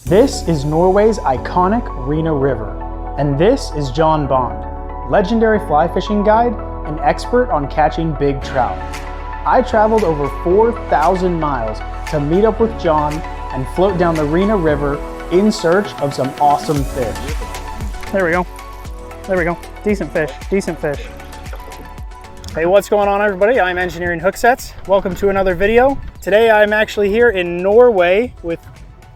This is Norway's iconic Rena River, and this is John Bond, legendary fly fishing guide and expert on catching big trout. I traveled over 4,000 miles to meet up with John and float down the Rena River in search of some awesome fish. There we go. There we go. Decent fish, decent fish. Hey, what's going on, everybody? I'm Engineering Hook Sets. Welcome to another video. Today I'm actually here in Norway with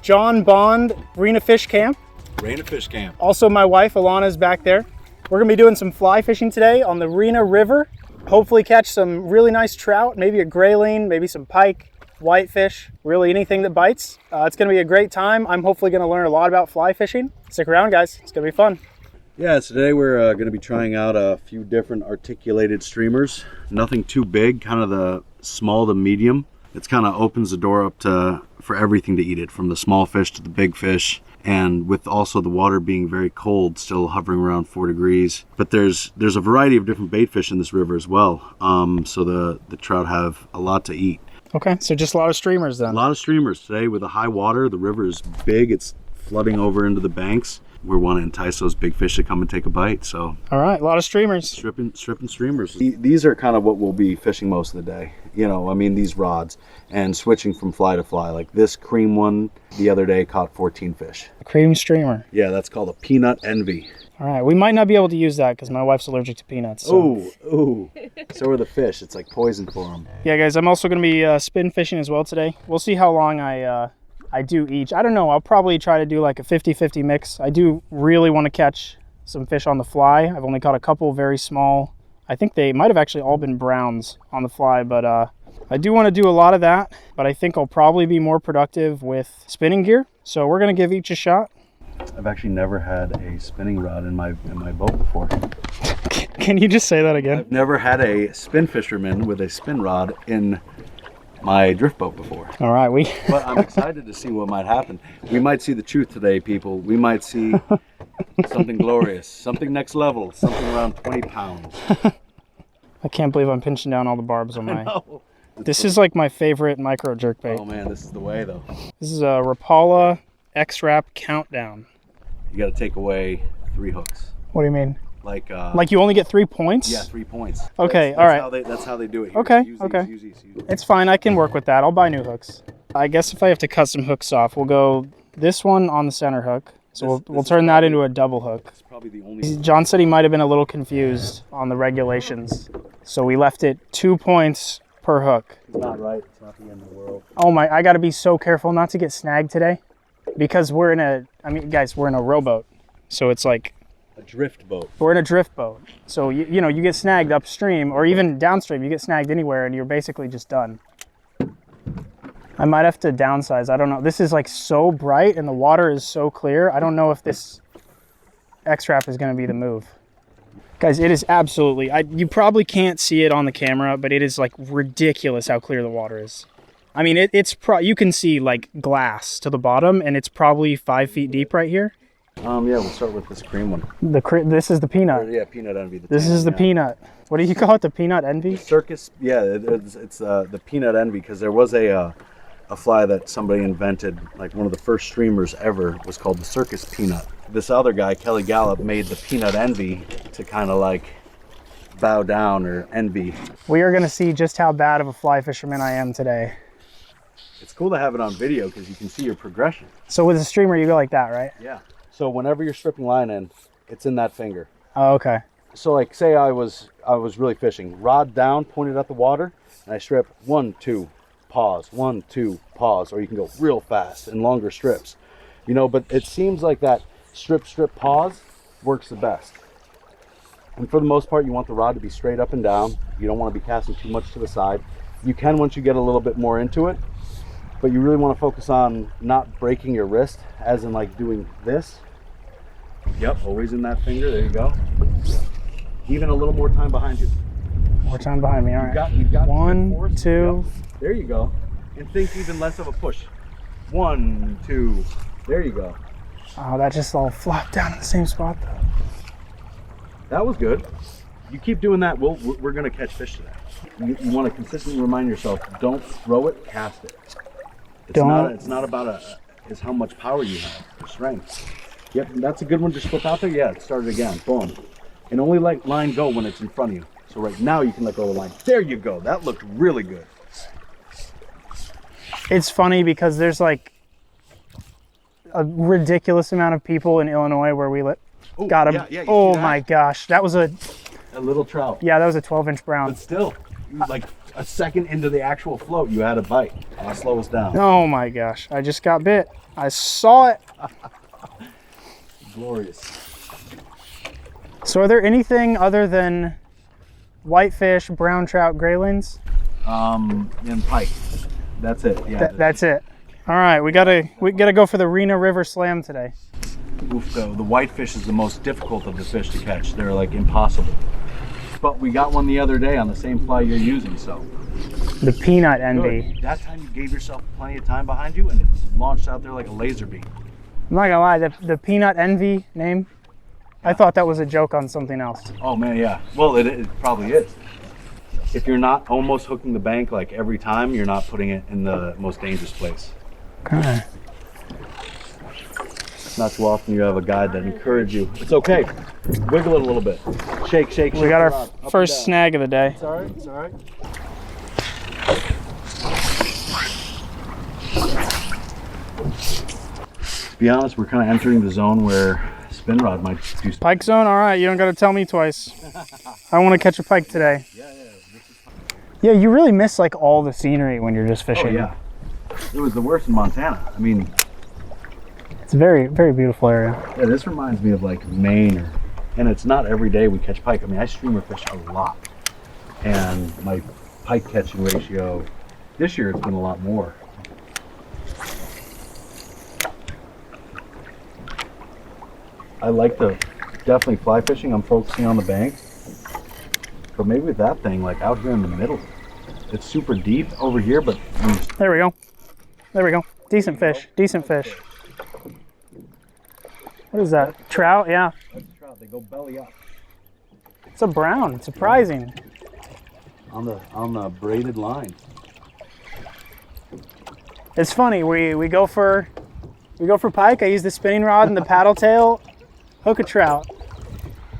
John Bond, Rena Fish Camp. Rena Fish Camp. Also my wife Alana's back there. We're gonna be doing some fly fishing today on the Rena River. Hopefully catch some really nice trout, maybe a grayling, maybe some pike, whitefish, really anything that bites. It's gonna be a great time. I'm hopefully gonna learn a lot about fly fishing. Stick around, guys. It's gonna be fun. Yeah, so today we're going to be trying out a few different articulated streamers. Nothing too big, kind of the small to medium. It's kind of opens the door up for everything to eat it, from the small fish to the big fish. And with also the water being very cold, still hovering around 4 degrees. But there's a variety of different bait fish in this river as well. So the trout have a lot to eat. Okay, so just a lot of streamers then. A lot of streamers today with the high water. The river is big. It's flooding over into the banks. We want to entice those big fish to come and take a bite. So all right, a lot of streamers. Stripping streamers. These are kind of what we'll be fishing most of the day. You know, I mean, these rods, and switching from fly to fly. Like this cream one the other day caught 14 fish. A cream streamer. Yeah, that's called a peanut envy. All right, we might not be able to use that because my wife's allergic to peanuts. So. Ooh. So are the fish. It's like poison for them. Yeah, guys, I'm also going to be spin fishing as well today. We'll see how long I do each. I don't know, I'll probably try to do like a 50-50 mix. I do really want to catch some fish on the fly. I've only caught a couple very small. I think they might have actually all been browns on the fly, but I do want to do a lot of that, but I think I'll probably be more productive with spinning gear. So we're going to give each a shot. I've actually never had a spinning rod in my boat before. Can you just say that again? I've never had a spin fisherman with a spin rod in my drift boat before. All right, but I'm excited to see what might happen. We might see the truth today, people. We might see something glorious, something next level, something around 20 pounds. I can't believe I'm pinching down all the barbs on my... This is like my favorite micro jerkbait. Oh man, this is the way though. This is a Rapala X-Wrap Countdown. You got to take away 3 hooks. What do you mean? Like you only get 3 points? Yeah, 3 points. Okay, all right. That's how they do it here. Okay, use okay. Use these. It's fine, I can work with that. I'll buy new hooks. I guess if I have to cut some hooks off, we'll go this one on the center hook. So we'll turn that into a double hook. It's probably the only... John said he might have been a little confused on the regulations. So we left it 2 points per hook. It's not right. It's not the end of the world. Oh my, I got to be so careful not to get snagged today. Because we're in a rowboat. So it's like... A drift boat. We're in a drift boat. So, you know, you get snagged upstream or even downstream. You get snagged anywhere and you're basically just done. I might have to downsize. I don't know. This is like so bright and the water is so clear. I don't know if this X-Wrap is going to be the move. Guys, it is absolutely... you probably can't see it on the camera, but it is like ridiculous how clear the water is. I mean, you can see like glass to the bottom and it's probably 5 feet deep right here. Yeah, we'll start with this cream one. This is the peanut. Yeah, peanut envy. This is the peanut. What do you call it? The peanut envy? Circus. Yeah, it's the peanut envy, because there was a fly that somebody invented, like one of the first streamers ever, was called the circus peanut. This other guy, Kelly Gallup, made the peanut envy to kind of like bow down or envy. We are going to see just how bad of a fly fisherman I am today. It's cool to have it on video because you can see your progression. So with a streamer, you go like that, right? Yeah. So whenever you're stripping line in, it's in that finger. Oh, okay. So like, say I was really fishing, rod down, pointed at the water, and I strip 1, 2, pause, 1, 2, pause, or you can go real fast in longer strips, you know. But it seems like that strip, pause works the best. And for the most part, you want the rod to be straight up and down. You don't want to be casting too much to the side. You can once you get a little bit more into it, but you really want to focus on not breaking your wrist, as in like doing this. Yep, always in that finger. There you go. Even a little more time behind you. More time behind me. All right. You've got 1, 2. Yep. There you go. And think even less of a push. 1, 2. There you go. Oh, that just all flopped down in the same spot though. That was good. You keep doing that, we're going to catch fish today. You want to consistently remind yourself, don't throw it, cast it. It's not about is how much power you have, your strength. Yep, that's a good one. Just flip out there. Yeah, it started again. Boom. And only let line go when it's in front of you. So right now you can let go of the line. There you go. That looked really good. It's funny because there's like a ridiculous amount of people in Illinois where we live. Got him. Yeah, oh my gosh. That was a little trout. Yeah, that was a 12-inch brown. But still, like a second into the actual float, you had a bite. I'll slow us down. Oh my gosh. I just got bit. I saw it. Glorious. So are there anything other than whitefish, brown trout, graylings? And pike. That's it. Yeah. That's it. All right, we gotta go for the Rena River Slam today. Oof, the whitefish is the most difficult of the fish to catch. They're like impossible. But we got one the other day on the same fly you're using, so. The peanut envy. Good. That time you gave yourself plenty of time behind you and it launched out there like a laser beam. I'm not gonna lie, the peanut envy name, I thought that was a joke on something else. Oh man, yeah. Well, it probably is. If you're not almost hooking the bank like every time, you're not putting it in the most dangerous place. Okay. Not too often you have a guide that encourages you. It's okay. Wiggle it a little bit. Shake, shake, shake. We got our first snag of the day. It's all right. It's all right. To be honest, we're kind of entering the zone where spin rod might do. Pike zone? All right, you don't got to tell me twice. I want to catch a pike today. Yeah, you really miss like all the scenery when you're just fishing. Oh yeah. It was the worst in Montana. I mean, it's a very, very beautiful area. Yeah, this reminds me of like Maine, and it's not every day we catch pike. I mean, I streamer fish a lot, and my pike catching ratio this year it's been a lot more. I like the definitely fly fishing. I'm focusing on the bank, but maybe with that thing like out here in the middle, it's super deep over here. But there we go. There we go. Decent fish. Decent fish. What is that? Trout? Yeah. That's a trout. They go belly up. It's a brown. It's surprising. On the braided line. It's funny. We go for pike. I use the spinning rod and the paddle tail. Hook a trout.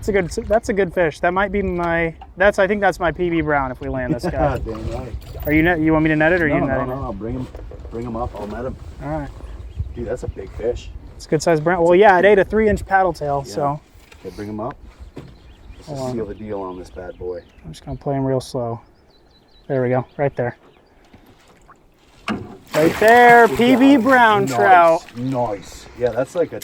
That's a good fish. That might be my. I think that's my PB brown if we land this guy. Damn right. Are you want me to net it or you net it? No. Bring him up. I'll net him. All right. Dude, that's a big fish. It's a good sized brown. Well, yeah, it ate a 3-inch paddle tail, yeah. so. Okay, bring him up. Let's seal the deal on this bad boy. I'm just gonna play him real slow. There we go, right there. Right there, PB brown trout. Nice. Yeah, that's like a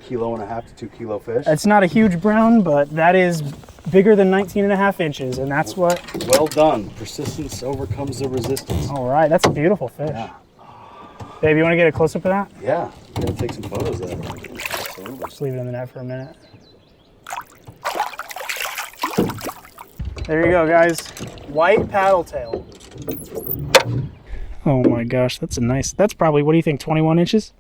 1.5 to 2 kilo fish. It's not a huge brown, but that is bigger than 19.5 inches, and that's what. Well done. Persistence overcomes the resistance. All right, that's a beautiful fish. Yeah. Babe, you want to get a close up of that? Yeah, I'm gonna take some photos of that. Just leave it in the net for a minute. There you go, guys. White paddle tail. Oh my gosh, that's probably, what do you think, 21 inches?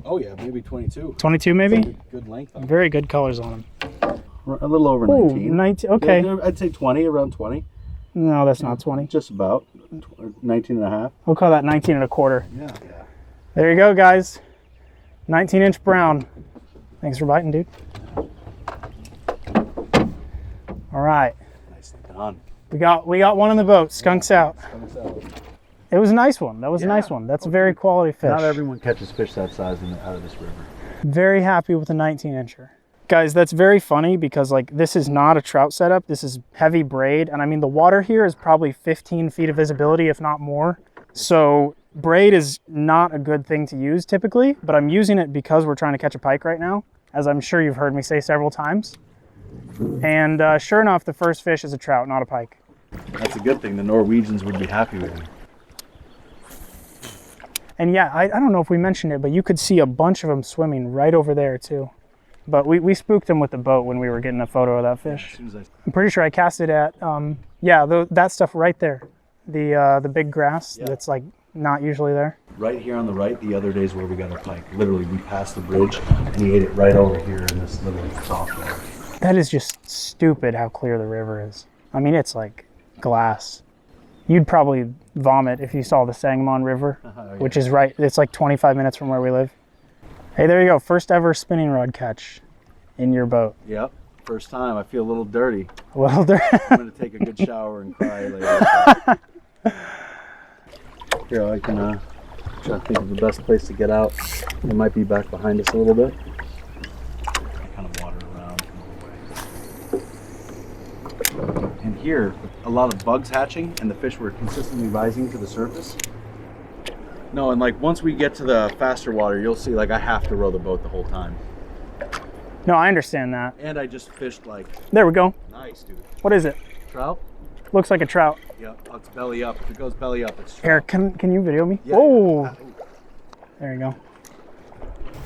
Oh yeah, maybe 22. 22 maybe? That's a good length. Very good colors on them. A little over 19. 19, okay. Yeah, I'd say 20, around 20. No, that's not 20. Just about 19 and a half. We'll call that 19 1/4. Yeah. There you go, guys. 19-inch brown. Thanks for biting, dude. All right. Nicely done. We got one in the boat. Skunks out. Skunks out. It was a nice one. That was a nice one. That's a very quality fish. Not everyone catches fish that size out of this river. Very happy with the 19-incher. Guys, that's very funny because like this is not a trout setup. This is heavy braid. And I mean, the water here is probably 15 feet of visibility, if not more. So braid is not a good thing to use typically, but I'm using it because we're trying to catch a pike right now, as I'm sure you've heard me say several times. And sure enough, the first fish is a trout, not a pike. That's a good thing. The Norwegians would be happy with you. And yeah, I don't know if we mentioned it, but you could see a bunch of them swimming right over there too. But we spooked them with the boat when we were getting a photo of that fish. I'm pretty sure I cast it at, that stuff right there. The big grass that's like not usually there. Right here on the right, the other days where we got our pike. Literally, we passed the bridge and he ate it right over here in this little soft water. That is just stupid how clear the river is. I mean, it's like glass. You'd probably vomit if you saw the Sangamon River, which is right, it's like 25 minutes from where we live. Hey, there you go. First ever spinning rod catch in your boat. Yep. First time. I feel a little dirty. Well, there. I'm going to take a good shower and cry later. Here, I can try to think of the best place to get out. It might be back behind us a little bit. Kind of water around Norway. And here, a lot of bugs hatching, and the fish were consistently rising to the surface. No, and like once we get to the faster water, you'll see like I have to row the boat the whole time. No, I understand that. And I just fished like... There we go. Nice, dude. What is it? Trout? Looks like a trout. Yep, it's belly up. If it goes belly up, it's trout. Eric, can you video me? Yeah. Oh, there you go.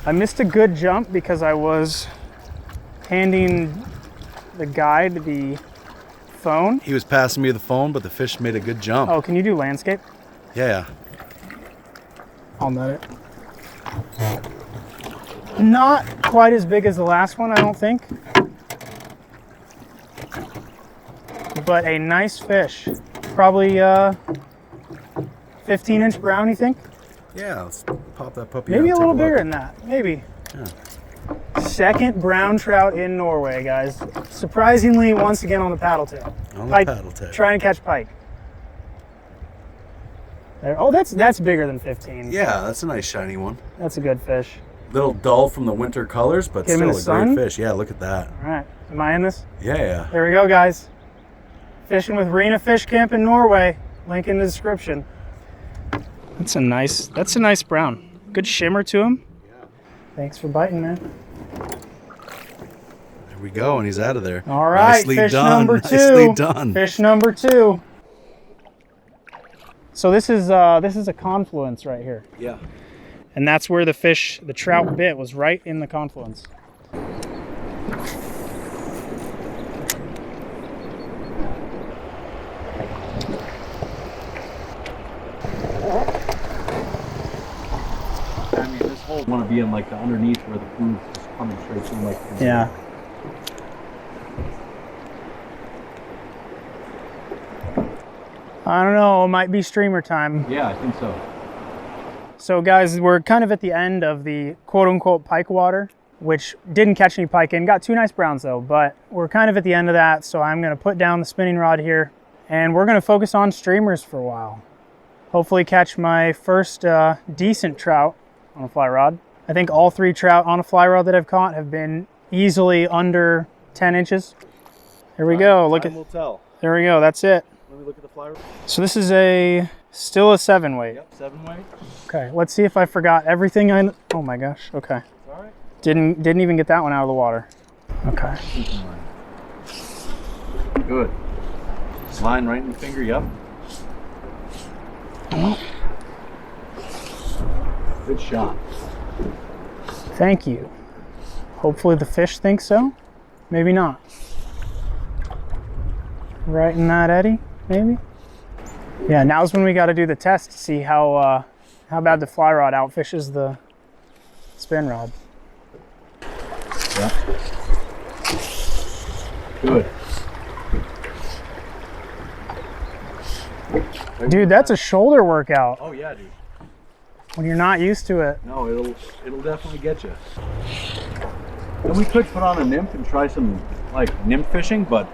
I missed a good jump because I was handing the guide the phone. He was passing me the phone, but the fish made a good jump. Oh, can you do landscape? Yeah. I'll net it. Not quite as big as the last one, I don't think. But a nice fish. Probably 15-inch brown, you think? Yeah, let's pop that puppy Maybe out, a little take bigger look. than that. Maybe. Yeah. Second brown trout in Norway, guys. Surprisingly, once again on the paddle tail. On the paddle tail. Trying to catch pike. There. Oh, that's bigger than 15. Yeah, that's a nice shiny one. That's a good fish. Little dull from the winter colors, but Get him in still the a sun? great fish. Yeah, look at that. All right. Am I in this? Yeah. There we go, guys. Fishing with Rena Fish Camp in Norway. Link in the description. That's a nice brown. Good shimmer to him. Yeah. Thanks for biting, man. There we go, and he's out of there. All right, Nicely fish done. number 2. Nicely done. Fish number 2. So this is a confluence right here. Yeah. And that's where the trout bit was right in the confluence. I mean, this whole want to be in like the underneath where the food's just coming straight from like. Yeah. I don't know, it might be streamer time. Yeah, I think so. So guys, we're kind of at the end of the quote-unquote pike water, which didn't catch any pike in. Got 2 nice browns though, but we're kind of at the end of that, so I'm gonna put down the spinning rod here, and we're gonna focus on streamers for a while. Hopefully catch my first decent trout on a fly rod. I think all 3 trout on a fly rod that I've caught have been easily under 10 inches. Here we go, look at, Time will tell. there we go, that's it. Let me look at the fly rod. So this is still a 7 weight. Yep, 7 weight. Okay, let's see if I forgot everything oh my gosh, okay. All right. Didn't even get that one out of the water. Okay. Good. Line right in the finger, yep. Good shot. Thank you. Hopefully the fish thinks so. Maybe not. Right in that eddy, maybe? Yeah, now's when we got to do the test to see how bad the fly rod outfishes the spin rod. Yeah. Good. Dude, that's a shoulder workout Oh yeah, dude. when you're not used to it. No, it'll definitely get you. And we could put on a nymph and try some like nymph fishing, but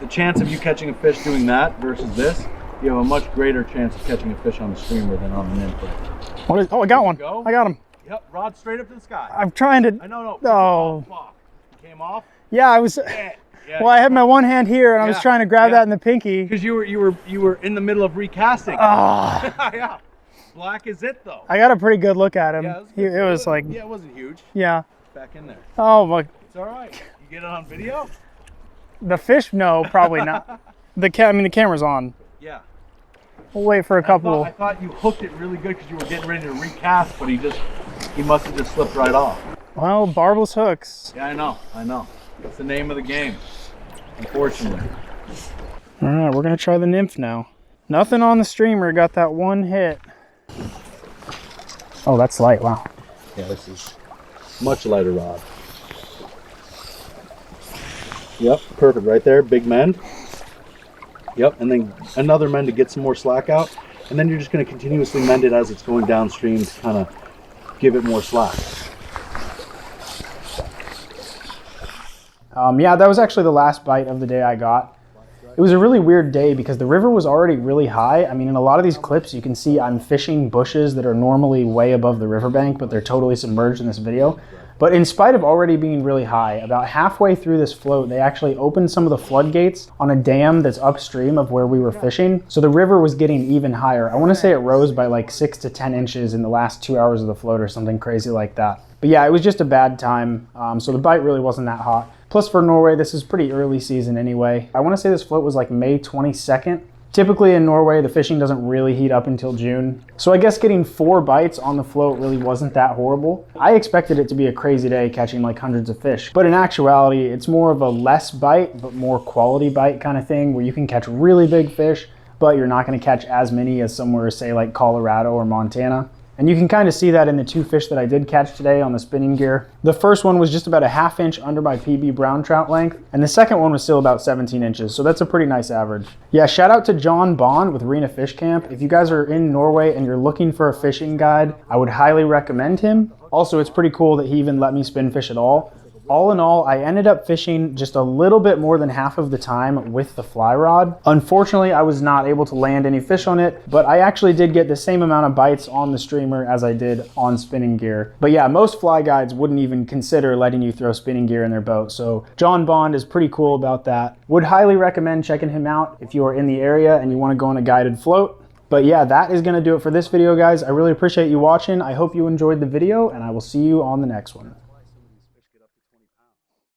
the chance of you catching a fish doing that versus this, you have a much greater chance of catching a fish on the streamer than on the nymph. What is? Oh, I got one. Go. I got him. Yep, rod straight up to the sky. I'm trying to. I know. Oh. Fuck. Came off. Yeah, I was. Yeah. Well, I had my one hand here, and I was Yeah, trying to grab yeah. that in the pinky. Because you were in the middle of recasting. Ah. Yeah. Black is it though. I got a pretty good look at him. Yeah, It was like, yeah, it wasn't huge. yeah. Back in there. Oh my. It's all right. You get it on video. The fish, no, probably not. The camera's on. Yeah. We'll wait for a couple. I thought you hooked it really good because you were getting ready to recast, but he must have just slipped right off. Well, barbless hooks. Yeah, I know. It's the name of the game, unfortunately. All right, we're gonna try the nymph now. Nothing on the streamer. Got that one hit. Oh, that's light. Wow. Yeah, this is much lighter rod. Yep, perfect right there. Big mend. Yep, and then another mend to get some more slack out. And then you're just going to continuously mend it as it's going downstream to kind of give it more slack. Yeah, that was actually the last bite of the day I got. It was a really weird day because the river was already really high. I mean, in a lot of these clips, you can see I'm fishing bushes that are normally way above the riverbank, but they're totally submerged in this video. But in spite of already being really high, about halfway through this float, they actually opened some of the floodgates on a dam that's upstream of where we were fishing. So the river was getting even higher. I want to say it rose by like 6 to 10 inches in the last 2 hours of the float or something crazy like that. But yeah, it was just a bad time. So the bite really wasn't that hot. Plus for Norway, this is pretty early season anyway. I want to say this float was like May 22nd. Typically in Norway, the fishing doesn't really heat up until June. So I guess getting 4 bites on the float really wasn't that horrible. I expected it to be a crazy day catching like hundreds of fish. But in actuality, it's more of a less bite, but more quality bite kind of thing where you can catch really big fish, but you're not going to catch as many as somewhere, say like Colorado or Montana. And you can kind of see that in the 2 fish that I did catch today on the spinning gear. The first one was just about a ½ inch under my PB brown trout length, and the second one was still about 17 inches, so that's a pretty nice average. Yeah, shout out to John Bond with Rena Fish Camp. If you guys are in Norway and you're looking for a fishing guide, I would highly recommend him. Also, it's pretty cool that he even let me spin fish at all. All in all, I ended up fishing just a little bit more than half of the time with the fly rod. Unfortunately, I was not able to land any fish on it, but I actually did get the same amount of bites on the streamer as I did on spinning gear. But yeah, most fly guides wouldn't even consider letting you throw spinning gear in their boat. So John Bond is pretty cool about that. Would highly recommend checking him out if you are in the area and you want to go on a guided float. But yeah, that is going to do it for this video, guys. I really appreciate you watching. I hope you enjoyed the video, and I will see you on the next one.